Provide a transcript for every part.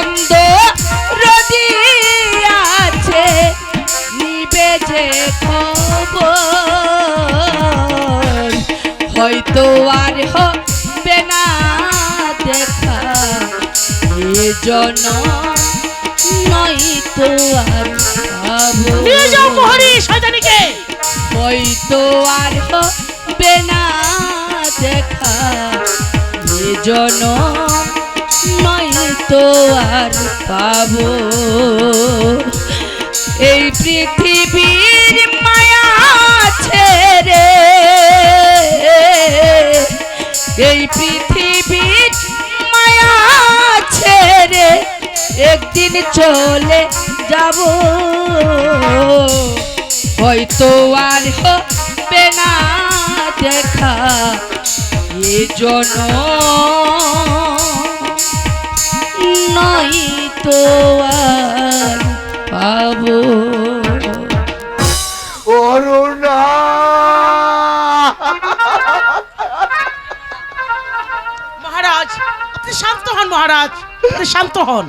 ছন্দ রদিয়াছে নিবে যে খবর হয়তো আর হবে না দেখা এজন্য নয়তো আর পাবো নিয়ে যাও প্রহরী শয়তানিকে হয়তো আর হবে না দেখা এজন্য নয়তো আর পাবো এই পৃথিবীর মায়া ছেড়ে এই পৃথিবীর মায়া ছেড়ে একদিন চলে যাব হয়তো আর হবে না দেখা এজন্য নয়তো আর পাবো অরুণা মহারাজ আপনি শান্ত হন মহারাজ আপনি শান্ত হন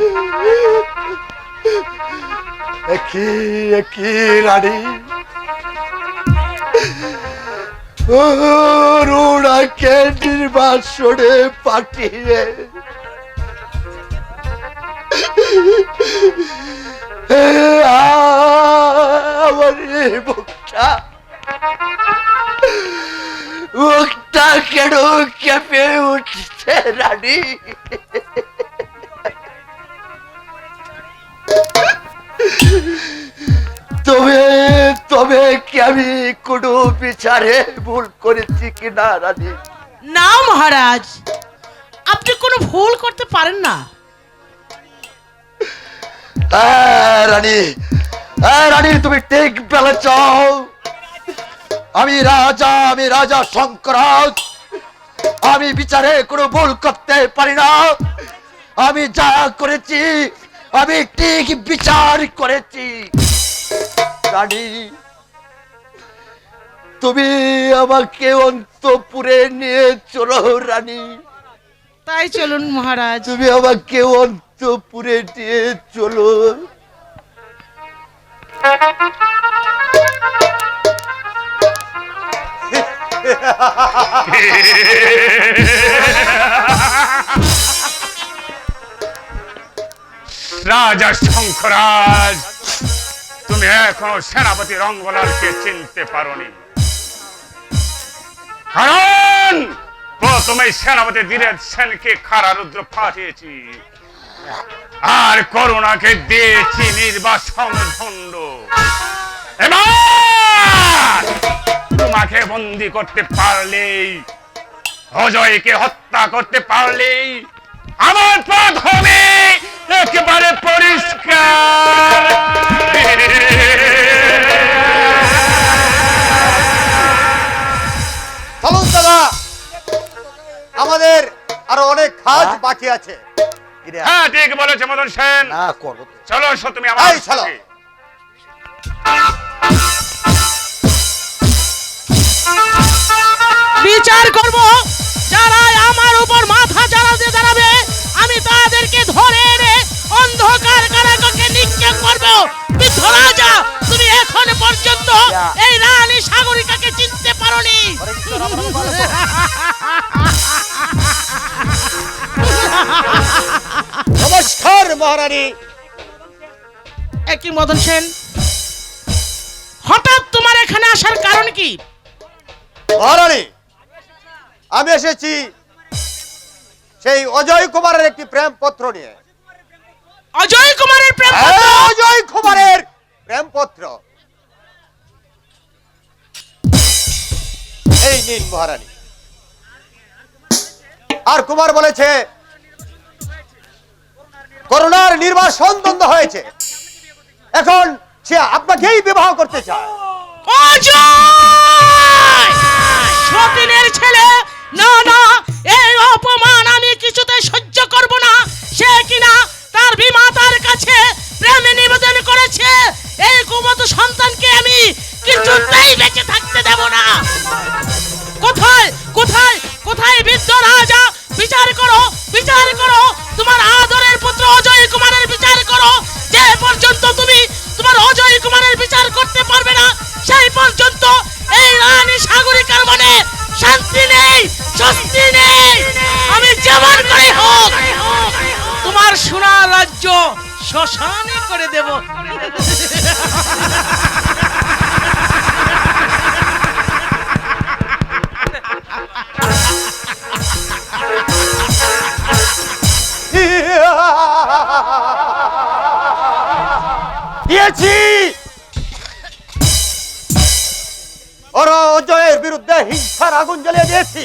কি রানী অরুণাকে নির্বাসনে পাঠিয়ে আমার মুখটা কেন কেঁপে উঠছে রানী তবে কি আমি কোনো বিচারে ভুল করেছি কিনা রানী না মহারাজ আপনি কোনো ভুল করতে পারেন না রানী তুমি ঠিক বলেছ আমি রাজা শঙ্করাজ আমি বিচারে কোনো ভুল করতে পারি না আমি যা করেছি আমি ঠিক বিচার করেছি রানী তুমি আমাকে অন্তপুরে নিয়ে চলো রানী তাই চলুন মহারাজ তুমি আমাকে অন্তপুরে নিয়ে চলো রাজা শঙ্করাজ তুমি এখনো সেনাপতি রঙ্গলালকে চিনতে পারোনি কারণ প্রথমে সেনাপতি ধীরেন সেনকে কারারুদ্র পাঠিয়েছি আর করুণাকে দিয়েছি নির্বাসন দণ্ড এবার তোমাকে বন্দি করতে পারলেই অজয়কে হত্যা করতে পারলেই আমার পথ হবে একেবারে পরিষ্কার চলুন দাদা আমাদের আরো অনেক কাজ বাকি আছে হ্যাঁ ঠিক বলেছে মদন সেন চলো তুমি আমার সঙ্গে বিচার করব যারা আমার উপর মাথা চালাতে দাঁড়াবে আমি তাদেরকে ধরে এনে অন্ধকার কারাগারে নিক্ষেপ করব বৃদ্ধ রাজা তুমি এখন পর্যন্ত এই রানী সাগরিকাকে চিনতে পারোনি নমস্কার মহারানী একই মদন সেন হঠাৎ তোমার এখানে আসার কারণ কি মহারানী আমি এসেছি সেই অজয় কুমারের একটি প্রেম পত্র নিয়ে অজয় কুমারের প্রেম অজয় কুমারের প্রেম পত্র এই নিন মহারানী আর কুমার বলেছে করুণার নির্বাসন দ্বন্দ্ব হয়েছে এখন সে আপনাকেই বিবাহ করতে চায় অজয় সতীনের ছেলে না না এই অপমান আমি কিছুতে সহ্য করব না সে কিনা তার বিমাতার কাছে প্রেম নিবেদন করেছে এই কুমত সন্তানকে আমি কিছুতেই বেঁচে থাকতে দেব না কোথায় কোথায় কোথায় বৃদ্ধ রাজা বিচার করো তোমার আদরের পুত্র অজয় কুমারের শ্মশানে করে দেব। দিয়েছি ওরা অজয়ের বিরুদ্ধে হিংসার আগুন জ্বালিয়ে দিয়েছি,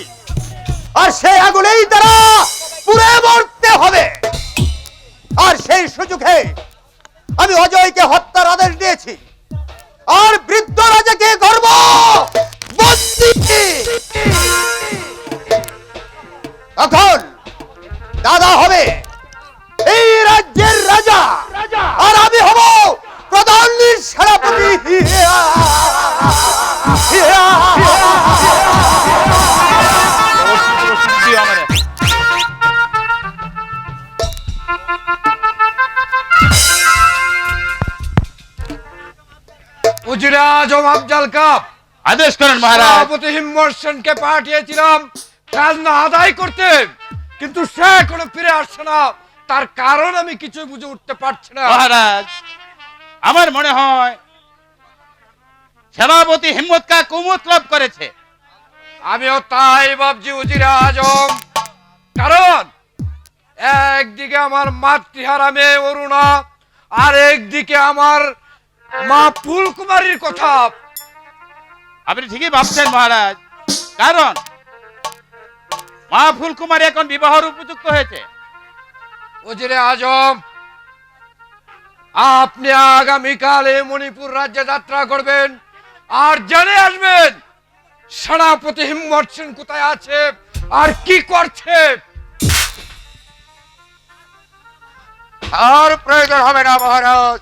আর সেই আগুনেই তারা পুড়ে মরতে হবে। আর সেই সুযোগে আমি অজয়কে হত্যার আদেশ দিয়েছি, আর বৃদ্ধ রাজাকে করব বন্দী। তখন দাদা হবে এই রাজ্যের রাজা, আর আমি হব প্রধান সেনাপতি। উজিরে আজম আফজাল কাপ আদেশ করেন মহারাজ। সভাপতি হিম্মত সেনকে পাঠিয়েছিলাম খাজনা আদায় করতে, কিন্তু সে এখনো ফিরে আসছে না। তার কারণ আমি কিছু বুঝে উঠতে পারছি না। মহারাজ, আমার মনে হয় সেনাপতি হিম্মত কা কুমতলব করেছে। আমিও তাই ভাবছি উজিরে আজম, কারণ একদিকে আমার মাতৃহারা মেয়ে অরুণা, আর একদিকে আমার মা ফুলকুমারীর কথা। আপনি ঠিকই ভাবছেন মহারাজ, কারণ মা ফুলকুমারী এখন বিবাহের উপযুক্ত হয়েছে। উজিরে আজম, আপনি আগামীকালে মণিপুর রাজ্যে যাত্রা করবেন, আর জেনে আসবেন সেনাপতি হিম্মত সেন কোথায় আছে আর কি করছে। আর প্রয়োজন হবে না মহারাজ,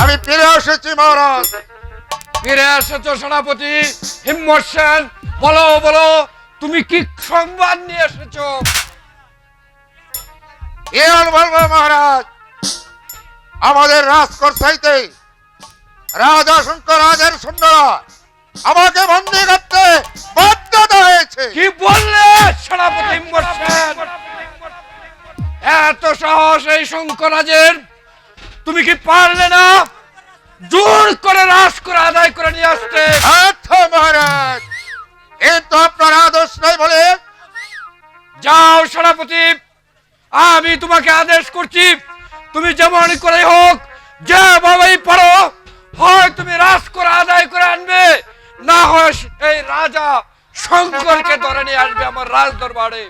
আমি ফিরে এসেছি মহারাজ। ফিরে এসেছো সেনাপতি হিম্মত সেন, বলো বলো তুমি কি সংবাদ নিয়ে এসেছো? এর বলবো মহারাজ, আমাদের রাজকর্ষাইতে রাজা শঙ্কর রাজের সৈন্যরা আমাকে বন্দী করতে বাধ্য হয়েছে। কি বললে সেনাপতি হিম্মত সেন? এত সাহস এই শঙ্করাজের? তুমি কি পারলে না জোর করে রাস করে আদায় করে নিয়ে আসতে? আচ্ছা মহারাজ, কিন্তু আপনার আদেশ নাই বলে। যাও সেনাপতি, আমি তোমাকে আদেশ করছি, তুমি যেমন করে হোক যেভাবেই পারো, হয় তুমি রাস করে আদায় করে আনবে, না হয় এই রাজা শঙ্করকে ধরে নিয়ে আসবে আমার রাজ দরবারে।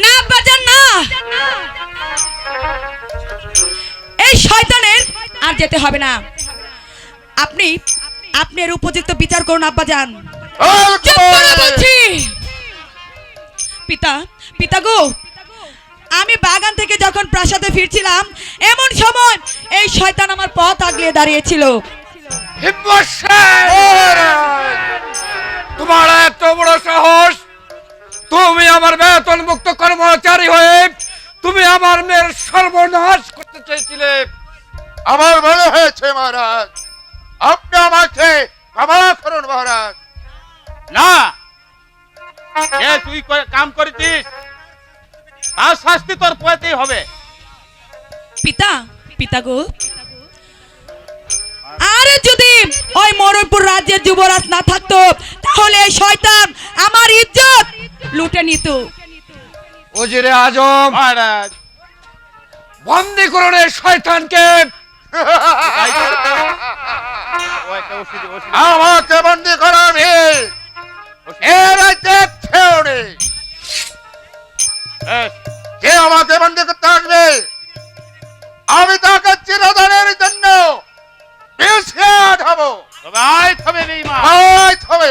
না বাজান না, এই শয়তানের আর যেতে হবে না। আপনি আপনার উপযুক্ত বিচার করুন আব্বাজান। চুপ করো বলছি। পিতা, পিতা গো, আমি বাগান থেকে যখন প্রাসাদে ফিরছিলাম, এমন সময় এই শয়তান আমার পথ আগলে দাঁড়িয়েছিল। হিম্মত সেন, তোমার এত বড় সাহস! তুমি আমার বেতন মুক্ত কর্মচারী হয়ে তুমি আমার মেয়ের সর্বনাশ করতে চেয়েছিলে। আমার ভালো হয়েছে মহারাজ, আপনি আমাকে ক্ষমা করুন মহারাজ। না, তুই কাম করেছিস, আর শাস্তি তোর পেতেই হবে। পিতা, পিতা গো, আরে যদি ওই মরণপুর রাজ্যের যুবরাজ না থাকতো, তাহলে এই শয়তান আমার ইজ্জত লুটে নিত। উজিরে আজম, মহারাজ, বন্দী করুন এই শয়তানকে। আমাকে বন্দী করাবে এরা দেখছেও নেই। যে আমাকে বন্দী করতে আসবে, আমি তাকে চিরদিনের জন্য বিস্কুট হব। আয় হবে বেঈমান, আয় হবে।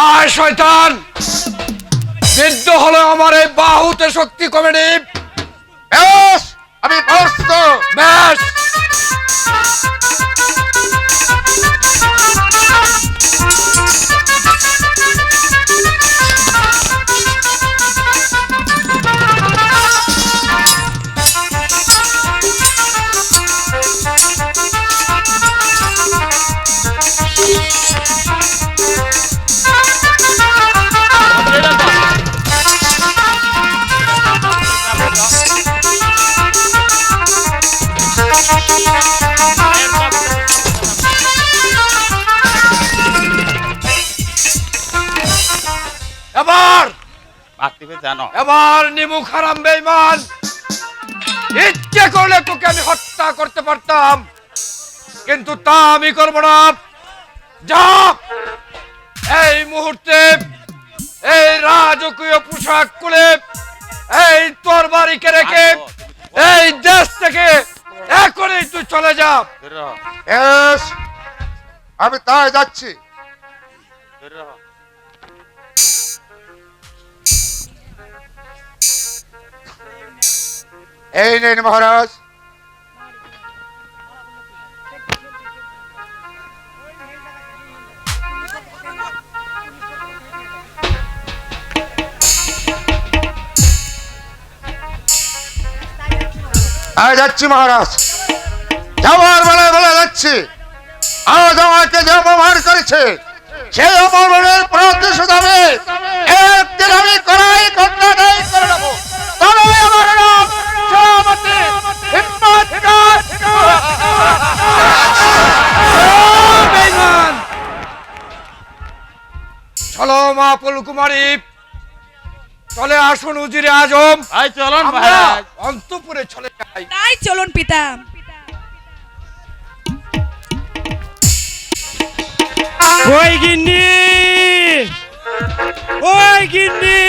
আয় শয়তান, বিদ্ধ হলো আমার এই বাহুতে শক্তি কমেডি। বেশ, আমি প্রস্তুত। ব্যাস, এবার এবার নিমু খারাম বেঈমান, ইচ্ছে করলে তোকে আমি হত্যা করতে পারতাম, কিন্তু তা আমি করব না। যা, এই মুহূর্তে এই রাজকীয় পোশাক খুলে এই তোর বাড়িকে রেখে এই দেশ থেকে এখনই তুই চলে যা। বেশ, আমি তাই যাচ্ছি। এই নিন মহারাজ। আমি যাচ্ছি মহারাজ, যাওয়ার বেলায় বলে যাচ্ছি, আজ আমাকে যে অপমান করেছে সেই অপমানের প্রতিশোধ আমি একদিন আমি করাই কন্যা দেয় করে নেবো। তবে আমার নাম সভাপতি হিম্মতগার। বেঈমান, চলো মা ফুলকুমারী, চলে আসুন উজিরে আজম। চলুন আমরা অন্তপুরে চলে যাই। তাই চলুন পিতা। ওই গিন্নি, ওই গিন্নি,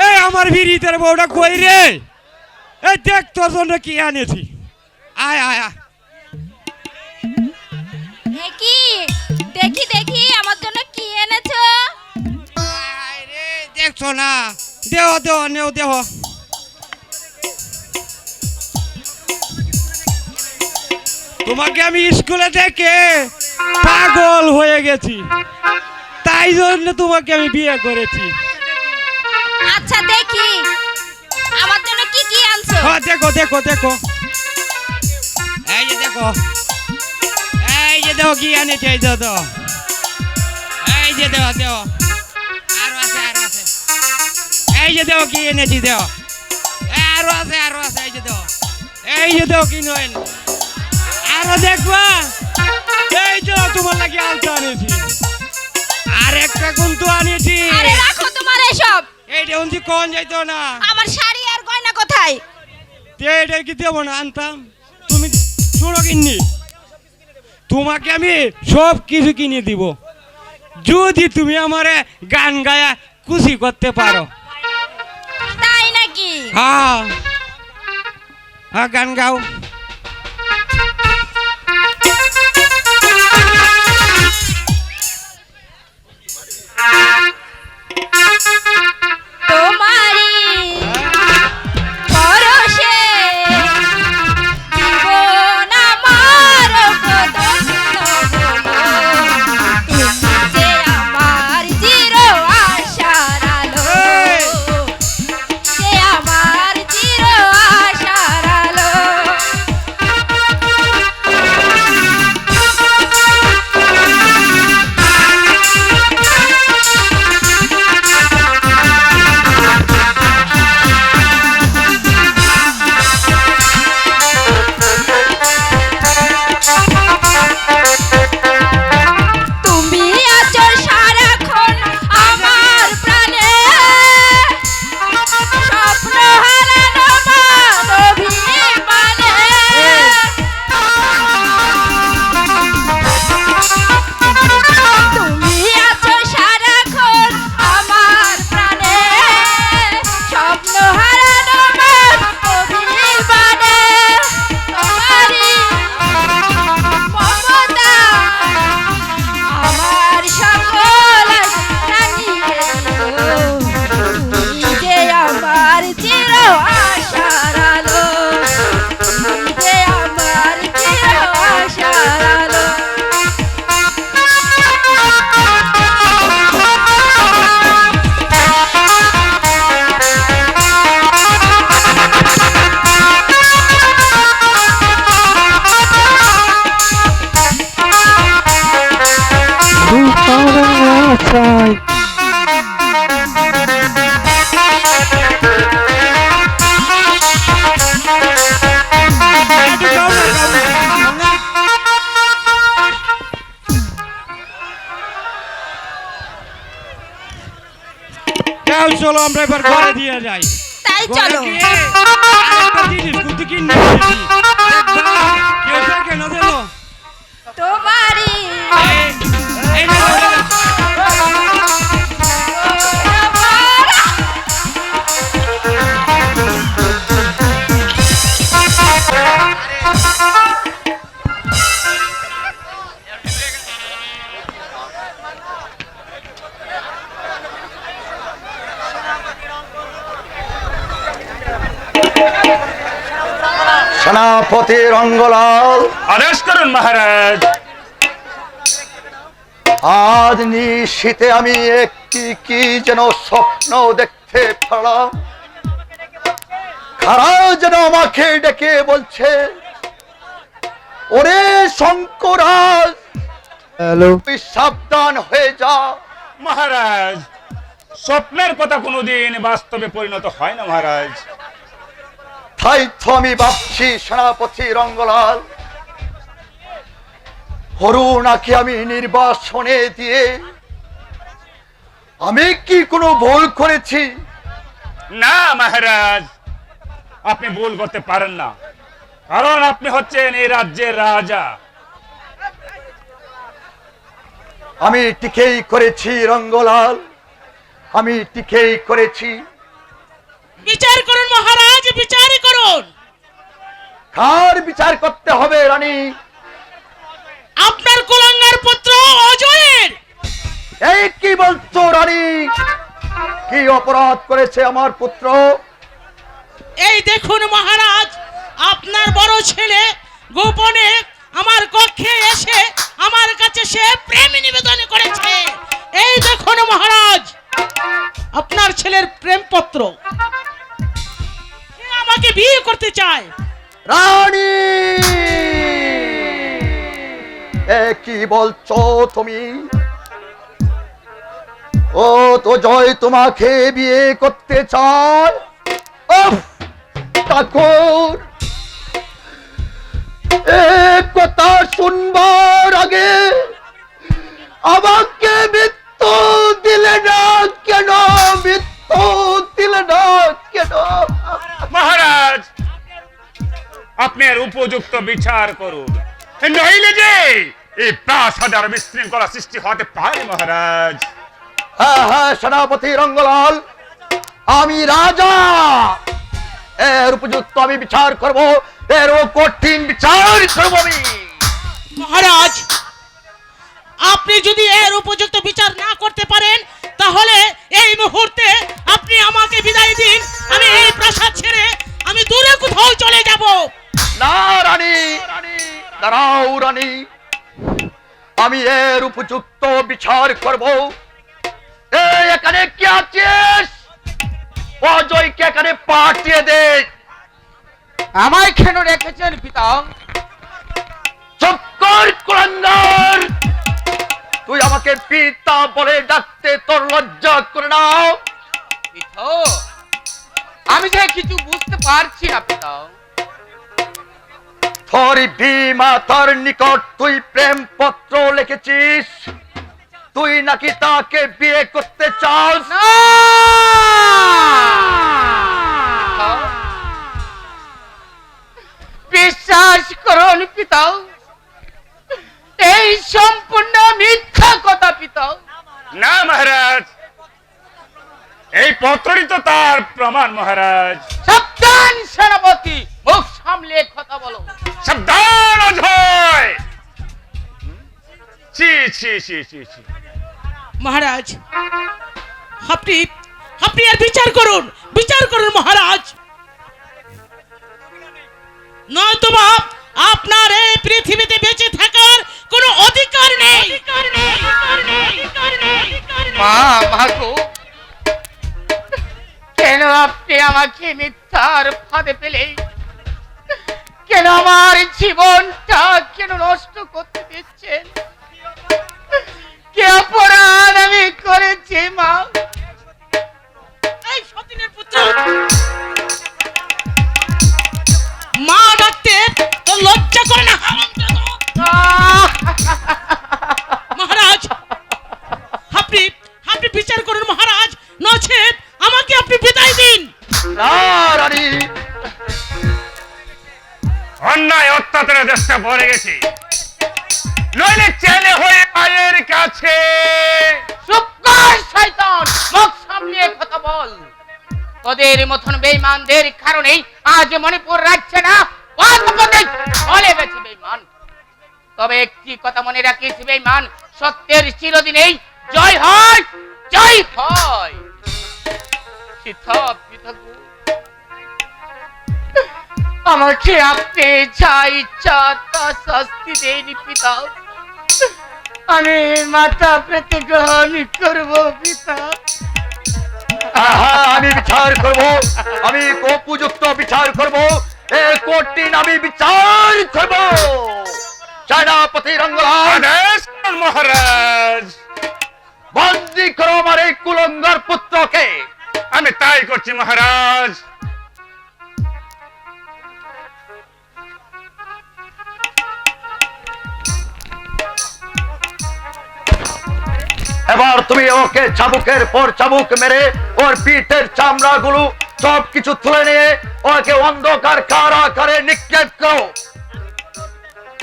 এই আমার বিড়িতের বউটা কই রে? এই দেখ তোর জন্য কি আনেছি। আয় আয় আয়। কি দেখি দেখি আমার জন্য কি এনেছো? আয় রে, দেখছো না? দেহ দেহ নেও দেহ। তোমাকে আমি স্কুলে থেকে পাগল হয়ে গেছি, তাই জন্য তোমাকে আমি বিয়ে করেছি। আচ্ছা দেখি আমার জন্য কি কি আনছো? হ্যাঁ দেখো দেখো দেখো, এই যে দেখো, এই যে দেখো কি আনেছে, এই যে দেখো, এই যে দেখো দেখো, আরো আছে আরো আছে, এই যে দেখো কি এনেছি দেখো, আরো আছে আরো আছে, এই যে দেখো, এই যে দেখো কি নয়, আরো দেখবা, এই যে তোমার লাগি আলতা আনেছি, আর একটা কিন্তু আনেছি। আরে রাখো তোমার এসব, এইটা উনছি কোন যাইতো না, আমার শাড়ি আর গয়না কোথায়? এটা কি দেবো না আনতাম? তুমি শোনো কিন্নি, তোমাকে আমি সব কিছু কিনে দিব যদি তুমি আমারে গান গায়া খুশি করতে পারো। তাই নাকি? হ্যাঁ হ্যাঁ, গান গাও। তোমারি পরশে জীবন আমার কদন্য হলো। তুমি যে আমার চির আশার আলো, যে আমার চির আশার আলো। আমরা এবার ঘরে দিয়ে যাই। তাই ঘরে চলো। গিয়ে আরেকটা জিনিস কিন্তু কিনে এনেছি। দেখবা, কেউ থাকে না যেন। তোমারই এই- এই নে, নে, নে। সেনাপতি রঙ্গলাল, আদেশ করুন মহারাজ। আজ নিশীথে আমি একটি কি যেন স্বপ্ন দেখতে পেলাম। খারা যেন আমাকে ডেকে বলছে, ওরে শঙ্করাজ, তুই সাবধান হয়ে যা। মহারাজ, স্বপ্নের কথা কোনোদিন বাস্তবে পরিণত হয় না মহারাজ। তাই তো আমি ভাবছি সেনাপতি রঙ্গলাল, হরুণাকে আমি নির্বাসনে দিয়ে আমি কি কোনো ভুল করেছি? না মহারাজ, আপনি ভুল করতে পারেন না, কারণ আপনি হচ্ছেন এই রাজ্যের রাজা। আমি টিকেই করেছি রঙ্গলাল, আমি টিকেই করেছি। বিচার করুন মহারাজ, বিচার করুন। কার বিচার করতে হবে রানী? আপনার কুলাঙ্গার পুত্র অজয়ের। এই কি বলছো রানী? কি অপরাধ করেছে আমার পুত্র? এই দেখুন মহারাজ, আপনার বড় ছেলে গোপনে আমার কক্ষে এসে আমার কাছে সে প্রেম নিবেদন করেছে। এই দেখুন মহারাজ, আপনার ছেলের প্রেমপত্র। সে আমাকে বিয়ে করতে চায়। রানী, এ কি বলছো তুমি? ও তো জয় তোমাকে বিয়ে করতে চায়? উফ, ঠাকুর, এ কথা শুনবার আগে আমাকে মৃত্যু দিলে না কেন? মৃত্যু দিলে না কেন? মহারাজ, আপনার উপযুক্ত বিচার করুন, নইলে যে এই প্রাসাদে আর বিশৃঙ্খলা সৃষ্টি হতে পারে মহারাজ। হ্যাঁ হ্যাঁ সেনাপতি রঙ্গলাল, আমি রাজা, এর উপযুক্ত আমি বিচার করব, এরও কঠিন বিচার করব আমি। মহারাজ, আপনি যদি এর উপযুক্ত বিচার না করতে পারেন তাহলে এই মুহূর্তে আপনি আমাকে বিদায় দিন। আমি এই প্রাসাদ ছেড়ে আমি দূরে কোথাও চলে যাব। না রানী, দাঁড়াও রানী, আমি এর উপযুক্ত বিচার করব। এই এখানে কি আছিস? অজয়কে এখানে পাঠিয়ে দে। আমায় কেন রেখেছেন পিতা? চক্কর কুলাঙ্গার, তুই আমাকে পিতা বলে ডাকতে তোর লজ্জা করে না? আমি যে কিছু বুঝতে পারছি না পিতা। তোর বিমাতার নিকট তুই প্রেম পত্র লিখেছিস, তুই নাকি তাকে বিয়ে করতে চাস? বিশ্বাস করুন পিতা, এই সম্পূর্ণ মিথ্যা কথা পিতা। না মহারাজ, এই পত্রই তো তার প্রমাণ মহারাজ। সাবধান সেনাপতি, মুখ সামলে কথা বলো। সাবধান অজয়! ছি ছি ছি ছি ছি। মহারাজ, আপনি আপনি আর বিচার করুন, বিচার করুন মহারাজ। নয়তোবা আপনার এই পৃথিবীতে বেঁচে থাকার কোনো অধিকার নেই। মা, মাগো, কেন আপনি আমাকে মিথ্যার ফাঁদে পেলে? কেন আমার জীবনটা কেন নষ্ট করতে দিচ্ছেন? কি অপরাধ আমি করেছি মা? এই সতীনের পুত্র, মা ডাকতে তো লজ্জা করে না? মহারাজ, আপনি আপনি বিচার করুন মহারাজ, নচেত আমাকে না রানী, অন্যায় অত্যাচারের দেশটা ভরে গেছে, নইলে ছেলে হয়ে মায়ের কাছে। চুপ কর শয়তান, মুখ সামনে কথা বল। তোদের মতন বেঈমানদের কারণেই আজ মণিপুর রাজ্যে না পথে চলে গেছে বেঈমান। তবে একটি কথা মনে রাখিস বেঈমান, সত্যের চিরদিনেই জয় হয়, জয় হয়। পিতা, পিতা গো, আমাকে আপনি যা ইচ্ছা তা শাস্তি দেয়নি পিতা, আমি মাথা পেতে গ্রহণ করব পিতা। আহা, আমি বিচার করব, আমি উপযুক্ত বিচার করব, এই কঠিন আমি বিচার করব। সেনাপতি রঙ্গলাল, আদেশ করুন মহারাজ। বন্দী করো আমার এই কুলঙ্গার পুত্রকে। আমি তাই করছি মহারাজ। এবার তুমি ওকে চাবুকের পর চাবুক মেরে ওর পিঠের চামড়া গুলো সবকিছু তুলে নিয়ে ওকে অন্ধকার কারাগারে নিক্ষেপ করো।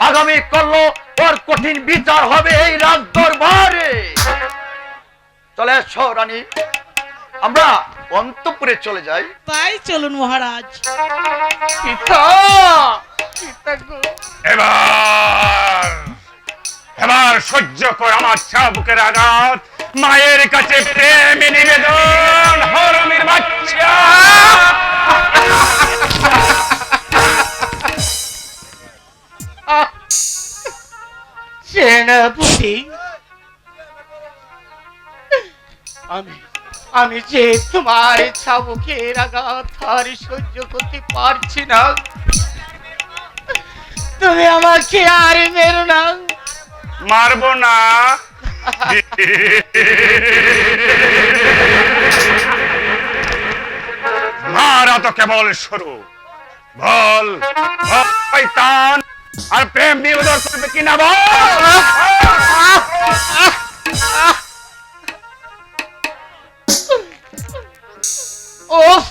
আগামী করলো ওর কঠিন বিচার হবে এই রাজ দরবারে। চলে এসো রানী, আমরা অন্তঃপুরে চলে যাই। তাই চলুন মহারাজ। পিতা, পিতা গো, এবার সহ্য কর আমার চাবুকের আঘাত। মায়ের কাছে প্রেম নিবেদন, হরমির বাচ্চা। সেনাপতি, আমি যে তোমার চাবুকের আঘাত আর সহ্য করতে পারছি না, তুমি আমাকে আর মেরো না। মারবো না। মারা তো কেবল শুরু। বল শয়তান, আর প্রেম নিবেদন করবে কিনা বল। ওহ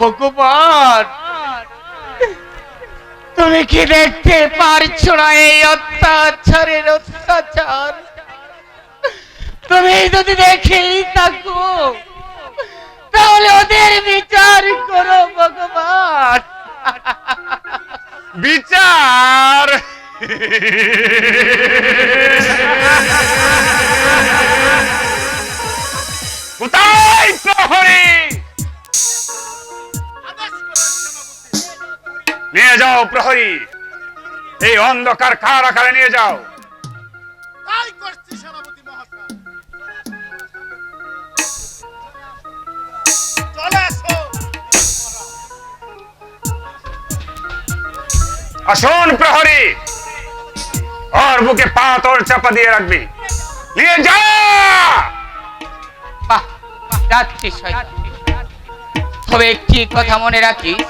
ভগবান, তুমি কি দেখতে পারছো না এই অত্যাচারের অত্যাচার? তুমি যদি দেখেই থাকো তাহলে ওদের বিচার করো ভগবান। বিচার? কোথায় প্রহরী? নিয়ে যাও প্রহরী, এই অন্ধকার কারাগারে নিয়ে যাও। আসুন প্রহরী, ওর বুকে পাথর চাপা দিয়ে রাখবি। নিয়ে যা। বাহ, যাচ্ছি শয়তান। তবে একটি কথা মনে রাখিস,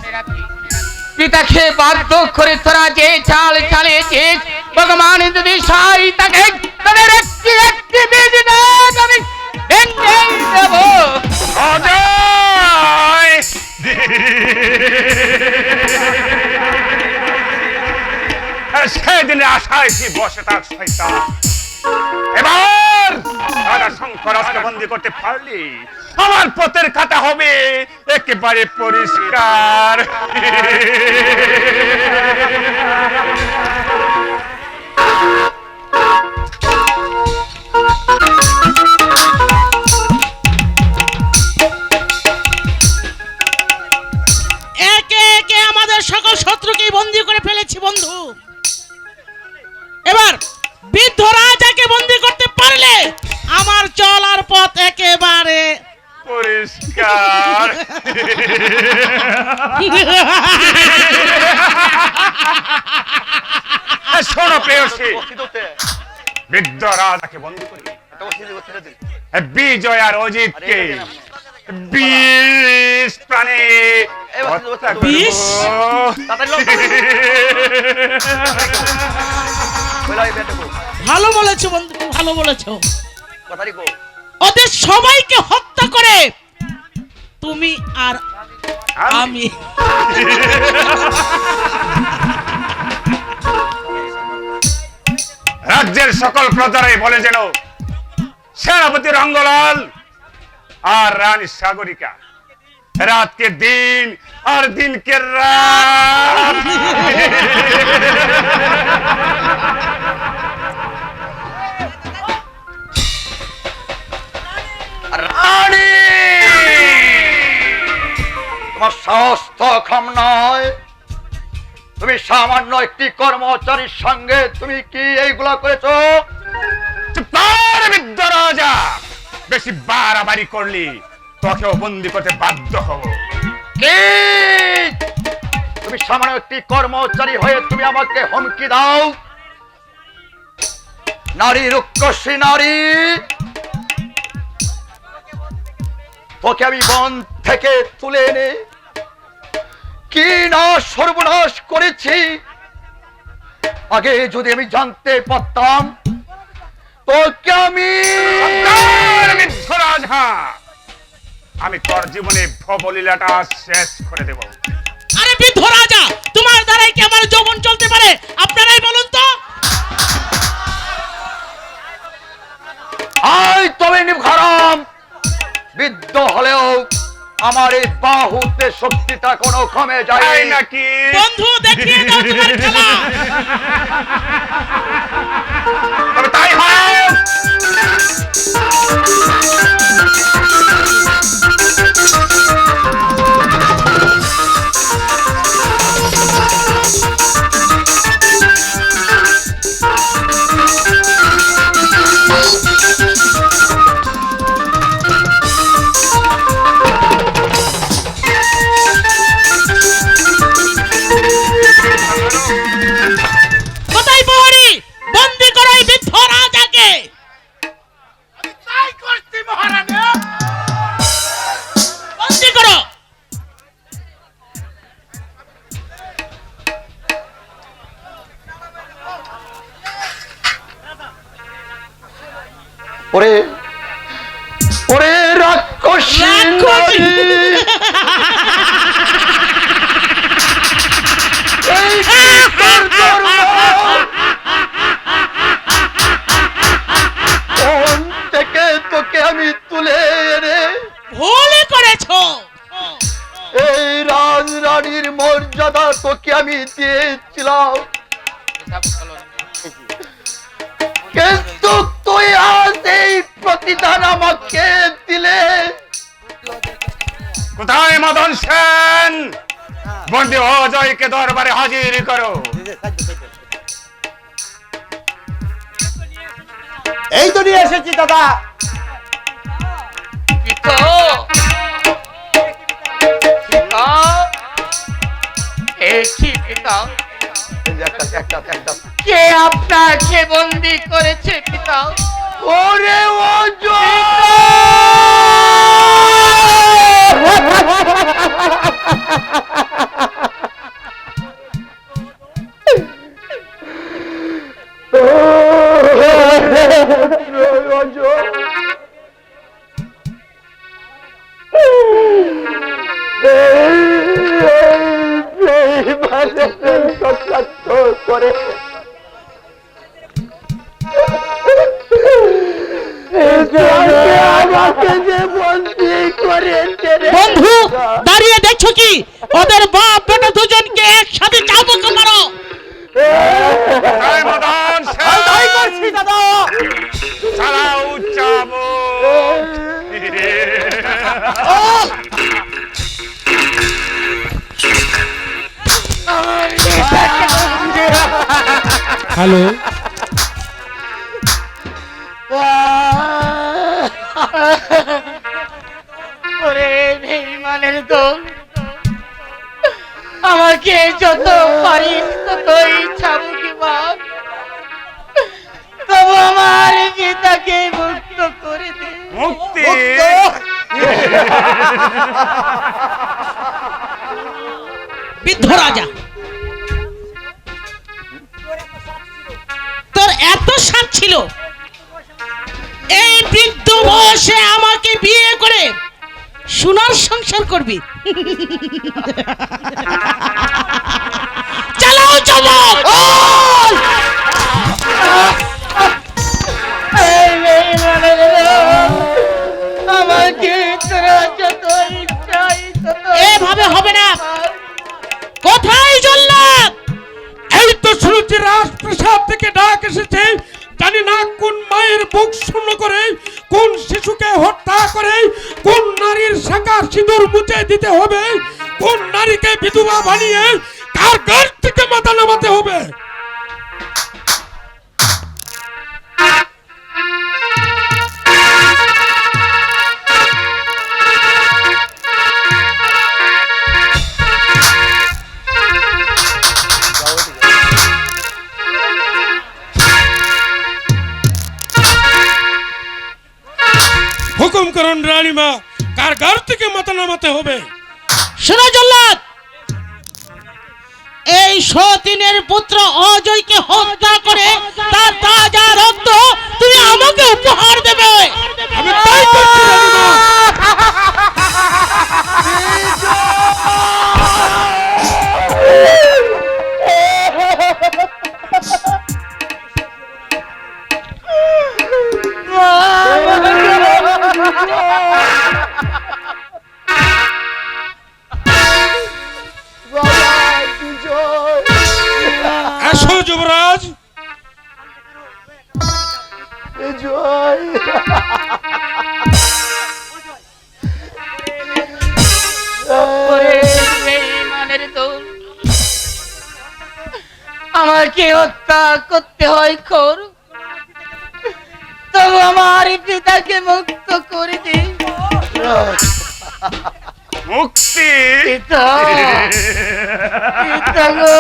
পিতাকে বাধ্য করে তোরা যে চাল চালিয়েছিস, ভগবান যদি সাই তাকে তাদের একটি একটি বীজ দেন, আমি ভেঙে দেব। অজয়! সেদিনে আশায় কি বসে তার শয়তান। এবার রাজা শঙ্কর আজকে বন্দি করতে পারলি, আমার পথের খাতা হবে একেবারে পরিষ্কার। একে একে আমাদের সকল শত্রুকে বন্দী করে ফেলেছি বন্ধু। এবার বৃদ্ধ রাজাকে বন্দী করতে পারলে আমার চলার পথ একেবারে পরিষ্কার। শোনো প্রেয়সী, বৃদ্ধ রাজাকে বন্দী করি, বিজয় আর অজিতকে বিষ প্রাণে হত্যা করব। বিষ? ভালো বলেছো বন্ধু, ভালো বলেছো। ওদের সবাইকে হত্যা করে তুমি আর আমি। রাজ্যের সকল প্রজারাই বলে যেন সেনাপতি রঙ্গলাল আর রানী সাগরিকা রাতকে দিন আর দিনকে রাত। রানী, তোমার সাহস তো কম নয়। তুমি সামান্য একটি কর্মচারীর সঙ্গে তুমি কি এইগুলা করেছো? চুপ কর বৃদ্ধ রাজা, বেশি বাড়াবাড়ি করলি তোকেও বন্দি করতে বাধ্য হব। কি? তুমি সামান্য একটি কর্মচারী হয়ে তুমি আমাকে হুমকি দাও? নারী, রুক্ষসী নারী, তোকে আমি বন থেকে তুলে এনে কি না সর্বনাশ করেছি, আগে যদি আমি জানতে পারতাম তোকে আমি। বৃদ্ধ রাজা, আমি তোর জীবনে ভবলীলাটা শেষ করে দেব। আরে বৃদ্ধ রাজা, তোমার দ্বারাই কি আমার যৌবন চলতে পারে? আপনারাই বলুন তো। আই তবে নির্ঘারাম, বৃদ্ধ হলেও আমার এই বাহুতে শক্তিটা কোনো কমে যায় তাই না। নাকি? বন্ধু, দেখিয়ে দাও তোমার খেলা। তবে তাই হোক। কোথায় প্রহরী? বন্দি করো এই বৃদ্ধ রাজাকে। বন্দি করো। ওরে ওরে রাক্ষসী নারী, এই কি তোর কর্ম? কোন থেকে তোকে আমি তুলে এনে ভুল করেছো। এই রাজরানীর মর্যাদা তোকে আমি দিয়েছিলাম, কিন্তু তুই আজ এই প্রতিদান আমাকে দিলে। কোথায় মদন সেন? বন্দি অজয়কে দরবারে হাজির করো। এই তো নিয়ে এসেছি দাদা। কে আপনাকে বন্দি করেছে পিতা? ওরে করে বন্ধু, দাঁড়িয়ে দেখছো কি? ওদের বাপ বেটা দুজনকে একসাথে চাবুক মারো। কোথায় মদন সেন? তাই করছি দাদা। চালাও চাবুক। হ্যালো, ওরে বেঈমানের দল, আমাকে যত পারিস ততই ছাবুকি মার, তবু আমার পিতাকে মুক্ত করে দে। মুক্তি? বৃদ্ধ রাজা, তোর এত সাধ ছিল এই বৃদ্ধ বয়সে আমাকে বিয়ে করে সোনার সংসার করবি। চালাও চমক। এই বেঈমানের দল, আমাকে তোরা যত ইচ্ছা তত এভাবে হবে না। কোথায় জল্লাদ? এই তো শুনেছি রাজপ্রাসাদ থেকে ডাক এসেছে, জানি না কোন মায়ের বুক শূন্য করে, কোন শিশুকে হত্যা করে, কোন নারীর শাঁখা সিঁদুর মুছে দিতে হবে, কোন নারীকে বিধবা বানিয়ে কার ঘর থেকে মাথা নামাতে হবে। হুকুম করুন রানীমা, কার ঘর থেকে মাথা নামাতে হবে। শোনো জল্লাদ, এই সতীনের পুত্র অজয়কে হত্যা করে তার তাজা রক্ত তুমি আমাকে উপহার দেবে। আমি তাই করছি রানীমা। আসো যুবরাজ। জয় ওরে বেঈমানের দল, আমাকে হত্যা করতে হয় কর, তবু আমার পিতাকে মুক্ত করে দে। মুক্তি পিতা, পিতা গো,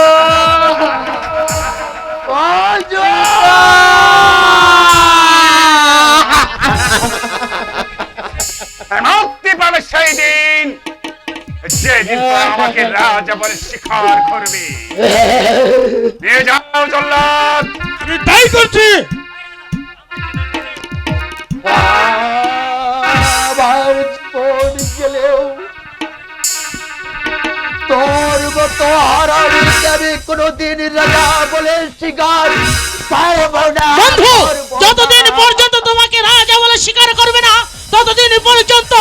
মুক্তি পাবে সেই দিন, যেদিন তোরা আমাকে রাজা বলে স্বীকার করবি। নিয়ে যাও জল্লাদ। আমি তাই করছি। আমার জীবন গেলেও তোর মতো হারামি আমি কোনোদিন রাজা বলে স্বীকার করব না। বন্ধু, যতদিন পর্যন্ত তোমাকে রাজা বলে স্বীকার করবে না, ততদিন পর্যন্ত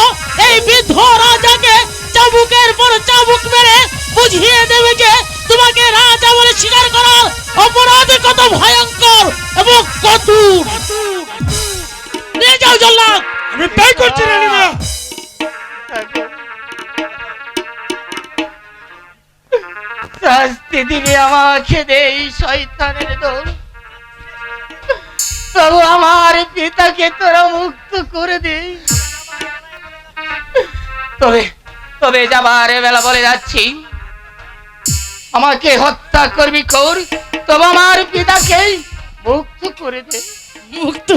এই বৃদ্ধ রাজাকে চাবুকের পর চাবুক মেরে বুঝিয়ে দেবে যে তোমাকে রাজা বলে স্বীকার করার অপরাধ কত ভয়ঙ্কর এবং কঠোর। নিয়ে যাও জল্লাদ। আমি তাই করছি রানীমা। শাস্তি দিবি আমাকে দে এই শয়তানের দল, তবু আমার পিতাকে তোরা মুক্ত করে দে। তবে তবে যাবার বেলা বলে যাচ্ছি, আমাকে হত্যা করবি কর, তবে আমার পিতাকে মুক্ত করে দে। মুক্ত।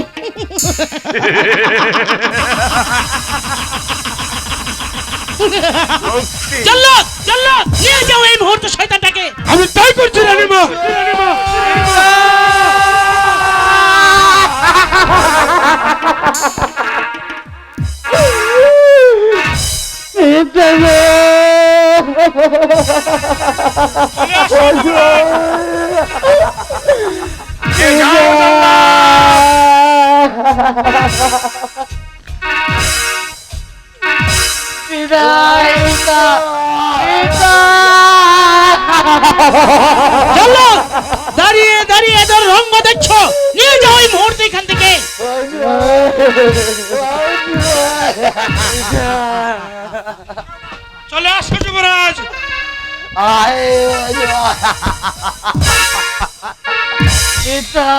জল্লাদ, জল্লাদ, নিয়ে যাও এই মুহূর্তে শয়তানটাকে। আমি তাই করছি রানীমা। নিয়ে যাও জল্লাদ। জল্লাদ, দাঁড়িয়ে দাঁড়িয়ে এদের রঙ্গ দেখছো, নিয়ে যাও এই মুহূর্তে এখান থেকে। চলে আসো যুবরাজ। পিতা,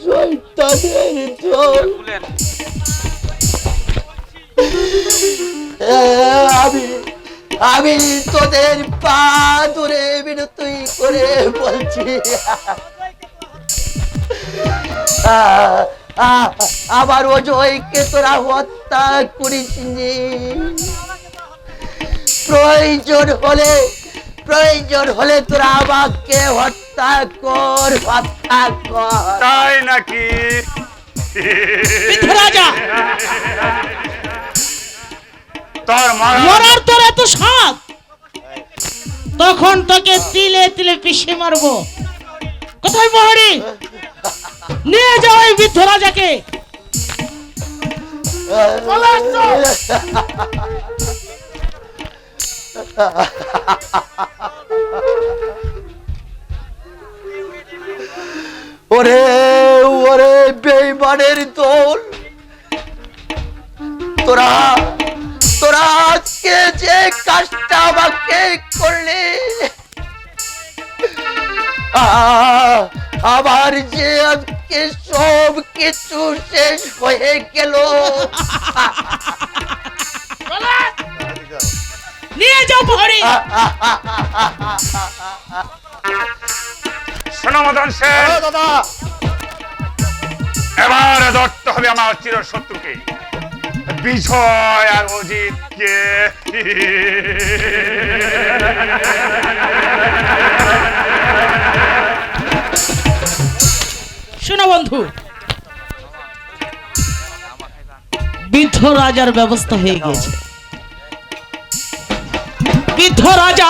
শয়তানের দল, আমি তোদের পা ধরে বিনতি করে বলছি, আমার অজয়কে তোরা হত্যা করিস নি। প্রয়োজন হলে তোরা আমাকে হত্যা কর। তাই নাকি? বৃদ্ধ রাজা, তোর মরার তোর এত সাধ, তখন তোকে তিলে তিলে পিষে মারবো। কোথায় প্রহরী? নিয়ে যাও এই বৃদ্ধ রাজাকে। ওরে ওরে বেঈমানের দল, তোরা আজকে যে কাজটা আমাকে করলে, আবার যে আজকে সব কিছু শেষ হয়ে গেল। নিয়ে যাও প্রহরী। শোনো মদন সেন, দাদা এবার ধরতে হবে আমার চিরশত্রুকে, বিজয় আর অজিতকে। শোনো বন্ধু, বৃদ্ধ রাজার ব্যবস্থা হয়ে গেছে। বৃদ্ধ রাজা,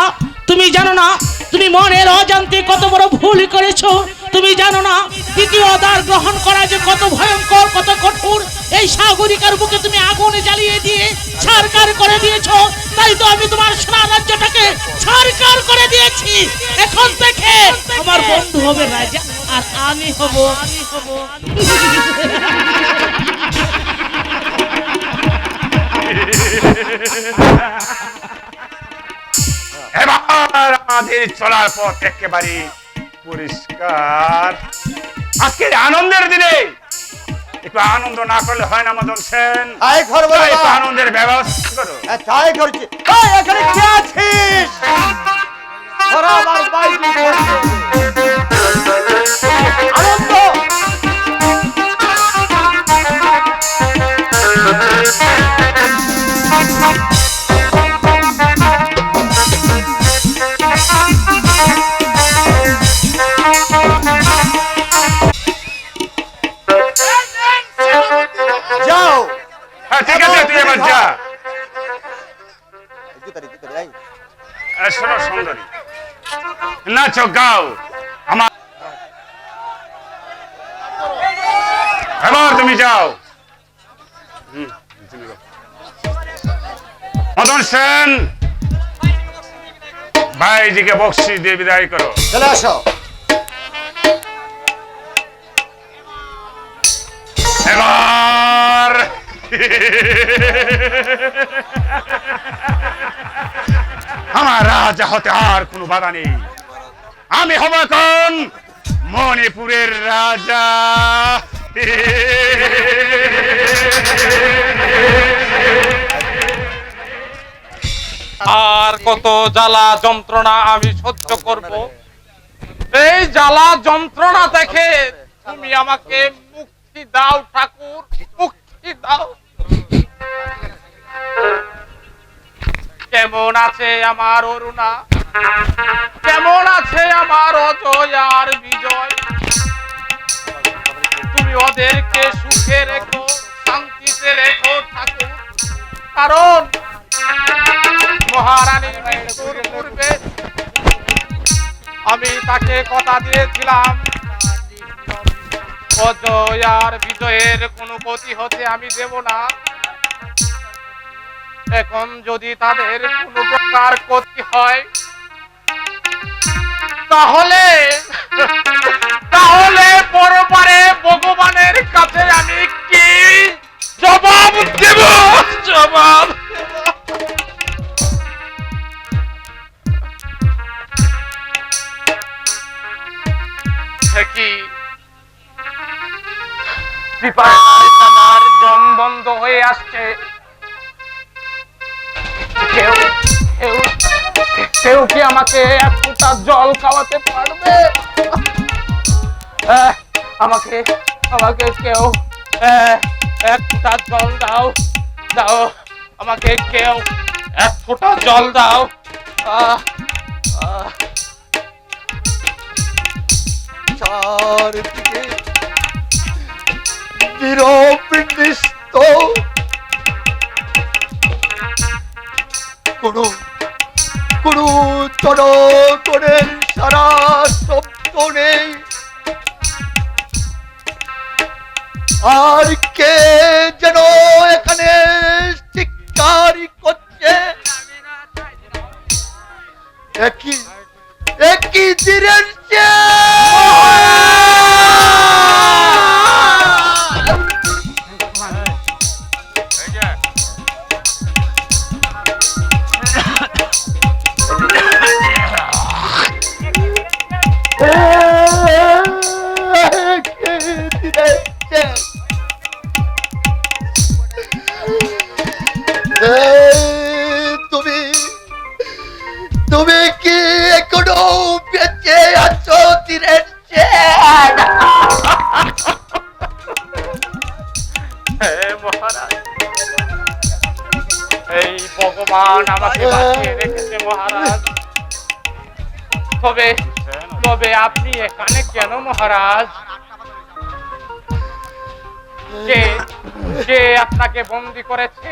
তুমি জানো না তুমি মনের অজান্তে কত বড় ভুল করেছো? তুমি জানো না দ্বিতীয় দ্বার গ্রহণ করা যে কত ভয়ঙ্কর, কত কঠোর? এই সাগরিকার বুকে তুমি আগুনে জ্বালিয়ে দিয়ে ছারকার করে দিয়েছো। তাই তো আমি তোমার সোনা রাজ্যটাকে ছারকার করে দিয়েছি। এখন থেকে আমার বন্ধু হবে রাজা, আর আমি হব এবার আমাদের চলার পথ একেবারে পরিষ্কার। আজকের আনন্দের দিনে একটু আনন্দ না করলে হয় না মদন সেন। তাই করবো তাই একটু বাবা। আনন্দের ব্যবস্থা করো। তাই করছি। এখানে কে আছিস? তোরা আমার বাইরে আনন্দ। যাও। হ্যাঁ ঠিক আছে, তুই এবার যা। শোনো সুন্দরী, নাচো গাও আমার, এবার তুমি যাও। মদন সেন, ভাইজিকে বক্সি দিয়ে বিদায় করো। চলে আসো। এবার আমার রাজা হতে আর কোনো বাধা নেই। আমি হব এখন মণিপুরের রাজা। আর কত জ্বালা যন্ত্রণা আমি সহ্য করব? এই জ্বালা যন্ত্রণা দেখে তুমি আমাকে মুক্তি দাও ঠাকুর, মুক্তি দাও। কেমন আছে আমার অরুণা? কেমন আছে আমার অজয় আর বিজয়? তুমি ওদেরকে সুখে রেখো, শান্তিতে রেখো ঠাকুর। কারণ মহারানীর মৃত্যুর পূর্বে আমি তাকে কথা দিয়েছিলাম অজয় আর বিজয়ের কোনো ক্ষতি হতে আমি দেব না। এখন যদি তাদের কোনো প্রকার ক্ষতি হয় তাহলে পরপারে ভগবানের কাছে আমি কি জবাব দেব? জবাব কি? আমার দম বন্ধ হয়ে আসছে। কেউ কি আমাকে এক ফোঁটা জল খাওয়াতে পারবে? আমাকে এক ফোঁটা জল দাও, দাও আমাকে কেউ এক ফোঁটা জল দাও। আহ, আহ, চারদিকে নীরব নিস্ত, কোনো কোনো জনগণের সারা শব্দ নেই। আর কে যেন এখানে চিৎকার করছে, একই দিনের তুমি তুমি কি এখনো বেঁচে আছো দিনের মহারাজ, এই ভগবান আমাকে বাঁচিয়ে রেখেছে মহারাজ। তবে তবে আপনি এখানে কেন মহারাজ? কে কে আপনাকে বন্দি করেছে?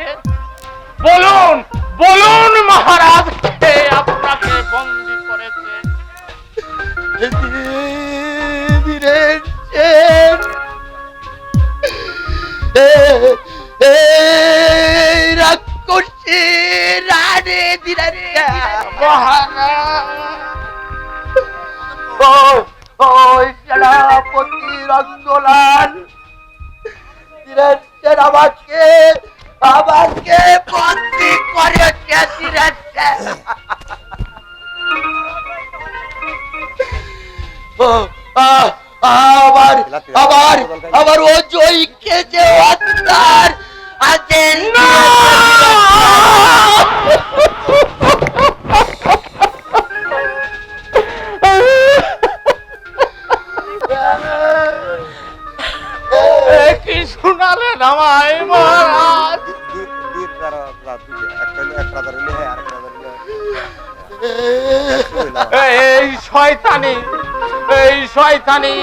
বলুন বলুন মহারাজ, কে আপনাকে বন্দি করেছে? দিনের রাক্ষসী রানী দিনের ওই সেনাপতি রঙ্গলাল দিনের আমাকে আমাকে বন্দি করেছে দিনের আবার আবার আবার ও জয়কে যে হত্যার আদেশ কি শোনালেন আমায় মহারাজ? এই শয়তানি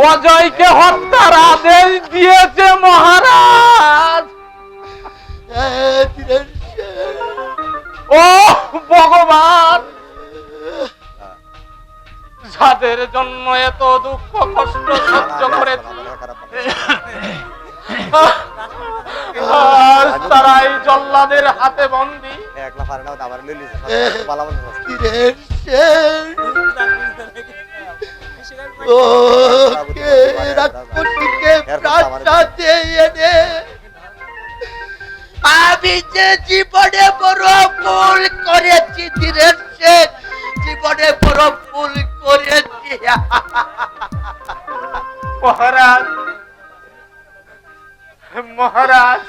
অজয়কে হত্যার আদেশ দিয়েছে মহারাজ। ও ভগবান, যাদের জন্য এত দুঃখ কষ্ট সহ্য করেছি, আর তারাই জল্লাদের হাতে বন্দী। আমি যে জীবনে বড় ভুল করেছি দিনের শেষ, জীবনে বড় ভুল করেছি মহারাজ মহারাজ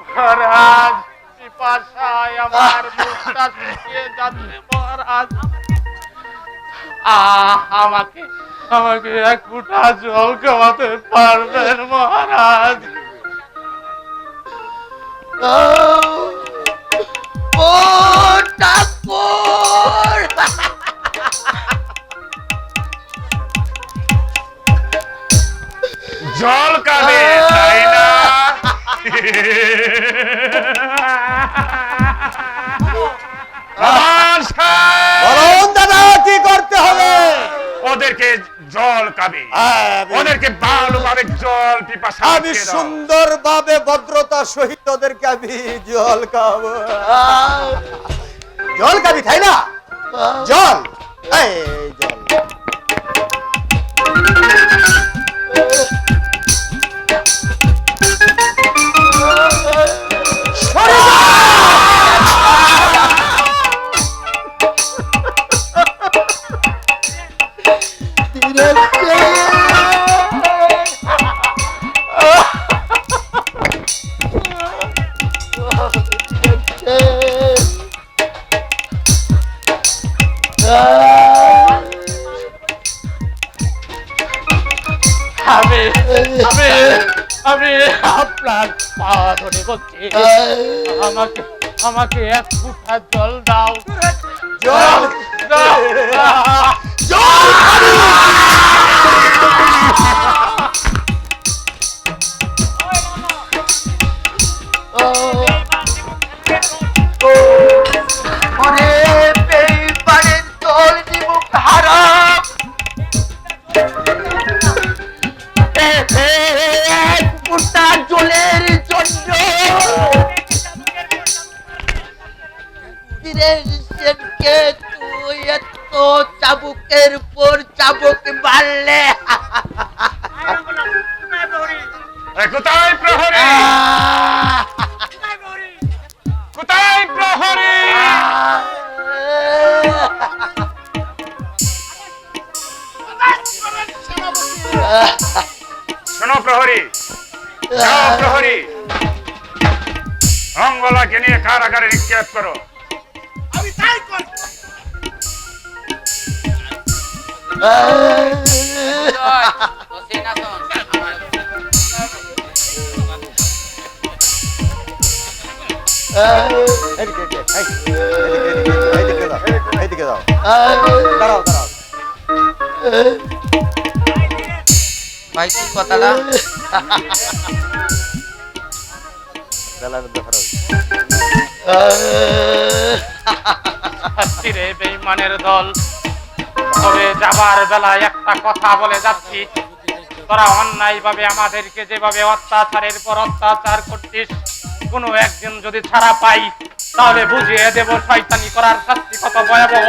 মহারাজ, পিপাসায় আমার মুখটা শুকিয়ে যাচ্ছে মহারাজ। আমাকে আমাকে এক ফুটা জল খাওয়াতে পারবেন মহারাজ? ও ঠাকুর, জল খাবে তাই না? দাদা কি করতে হবে? ওদেরকে জল খাবে, ওদেরকে ভালোভাবে জল পিপাসা। আমি সুন্দর ভাবে ভদ্রতা সহিত ওদেরকে আমি জল খাবো। জল খাবি তাই না? জল, এই জল। আমি আমি আপনার পা ধরে বলছি, আমাকে আমাকে এক ফুটা জল দাও। জল দাও। ওরে বেইমানের দল নিমুখ হারাম, এক ফুটা জলের জন্য বীরের সেনকে তুই এত চাবুকের পর চাবুক মারলে। কোথায় প্রহরী? কোথায় প্রহরী? শোনো প্রহরী, যাও প্রহরী, অঙ্গলাকে নিয়ে কারাগারে নিক্ষেপ করো। এইদিকে দাও, দাঁড়াও দাঁড়াও। ভাই কি কথাটা? রে বেঈমানের দল, তবে যাবার বেলায় একটা কথা বলে যাচ্ছি, তোরা অন্যায় ভাবে আমাদেরকে যেভাবে অত্যাচারের পর অত্যাচার করছিস, কোনো একদিন যদি ছাড়া পাই তাহলে বুঝিয়ে দেব শয়তানি করার শাস্তি কত ভয়াবহ।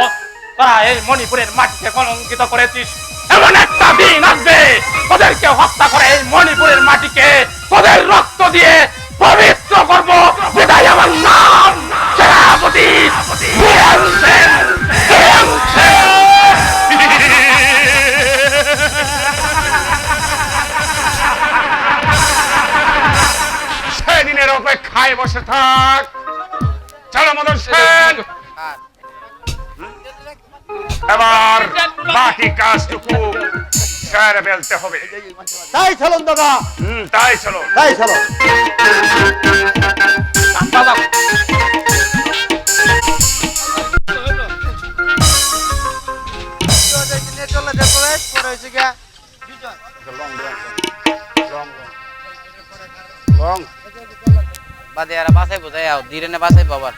তোরা এই মণিপুরের মাটিকে কলঙ্কিত করেছিস, এমন একটা দিন আসবে তোদেরকে হত্যা করে এই মণিপুরের মাটিকে তোদের রক্ত দিয়ে পবিত্র করব। বিদায় আমার নাম সেনাপতি বীরেন সেন। সেদিনের অপেক্ষায় বসে থাক। চলো মদন সেন, এবার বাকি কাজটুকু সেরে ফেলতে হবে। তাই চলুন দাদা, তাই চলো। তাই চলো। বাদে আর বাসায় বোঝাই আও ধীরে না বাসায় বাবার।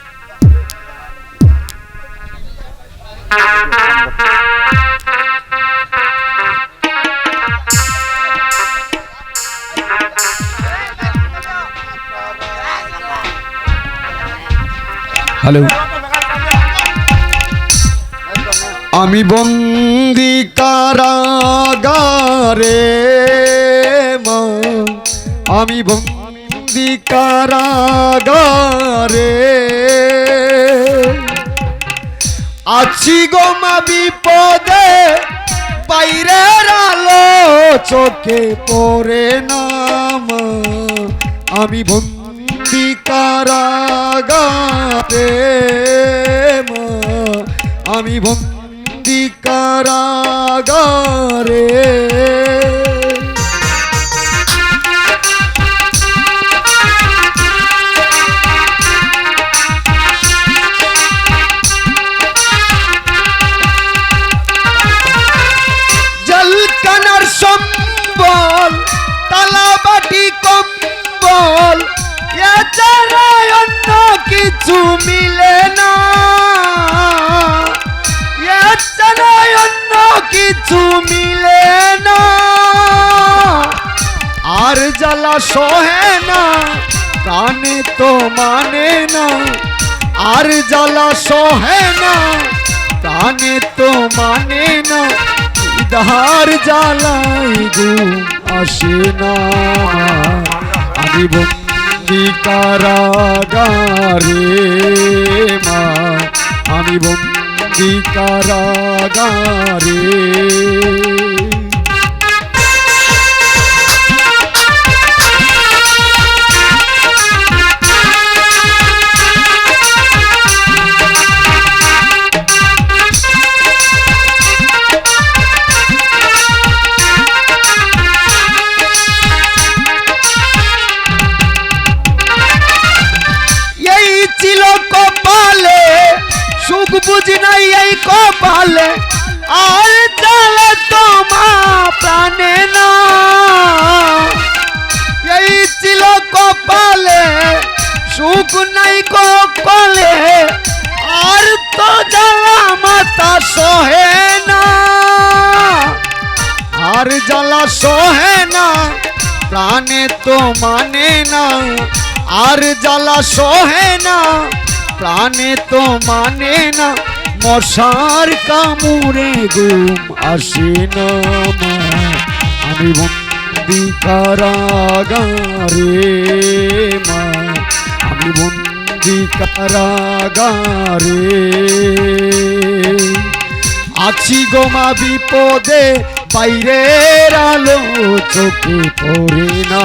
হ্যালো, আমি বন্দি কারাগারে মা, আমি বন্দি কারাগারে আছি গো মা বিপদে, বাইরের আলো চোখে পড়ে না মা, আমি বন্দি কারাগারে মা, আমি বন্দি কারাগারে। জলকানার সম্বল, তালাবাটি কম্বল, এছাড়া অন্য কিছু মিলে না, এছাড়া অন্য কিছু মিলে না। আর জ্বালা সহে না, প্রাণে তো মানে না, আর জ্বালা সহে না, প্রাণে তো মানে না। ধার জ্বালাই ঘুম আসে না, আমি বন্দি কারাগারে মা, আমি বন্দি কারাগারে। বুঝ নাই এই কপালে আর জ্বালা তোমা প্রাণে না এই ছিল কপালে সুখ নাই কপালে আর তো জ্বালা মাতা সহে না আর জ্বালা সহে না প্রাণে তো মানে না আর জ্বালা সহে না প্রাণে তো মানে না মশার কামড়ে ঘুম আসে না মা আমি বন্দি কারাগারে মা আমি বন্দি কারাগারে আছি গো মা বিপদে বাইরের আলো চোখে পড়ে না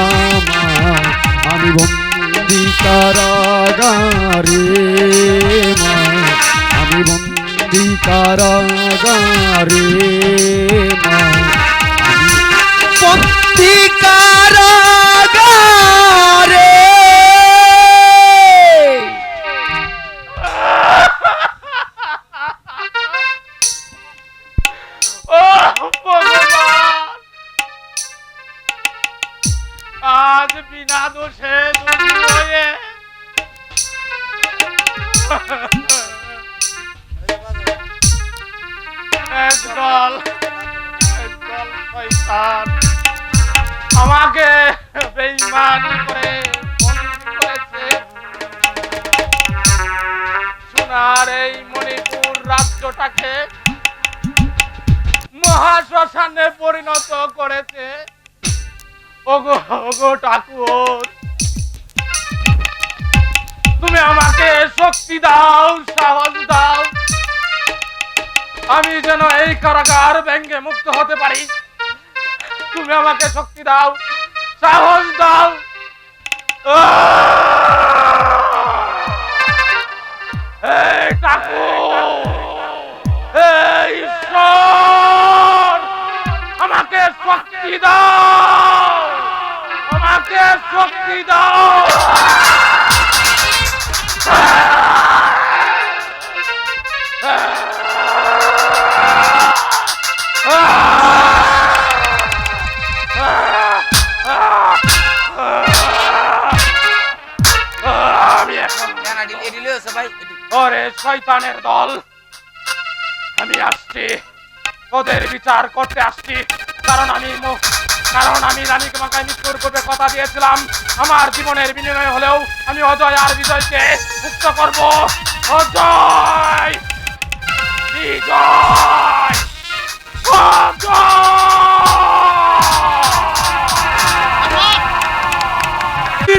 মা আমি বন্দি কারাগারে মা আমি বন্দি কারাগারে মা আমি বন্দি কারাগারে ও ভগবান, আজ বিনা দোষে দোষী হয়ে একদল শয়তান আমাকে বেঈমানি করে বন্দী করেছে। সোনার এই মণিপুর রাজ্যটাকে মহাশ্মশানে পরিণত করেছে। ওগো ওগো ঠাকুর, তুমি আমাকে শক্তি দাও, সাহস দাও, আমি যেন এই কারাগার ভেঙে মুক্ত হতে পারি। তুমি আমাকে শক্তি দাও, সাহস দাও। এই ঠাকুর, এই ঈশ্বর, আমাকে শক্তি দাও, আমাকে শক্তি দাও। আমি এখন ওরে শয়তানের দল, আমি আসছি, ওদের বিচার করতে আসছি। কারণ আমি রানীকে মাকায় মৃত্যুর পূর্বে কথা দিয়েছিলাম, আমার জীবনের বিনিময়ে হলেও আমি অজয় আর বিজয়কে মুক্ত করব। অজয়, বিজয়, অজয়।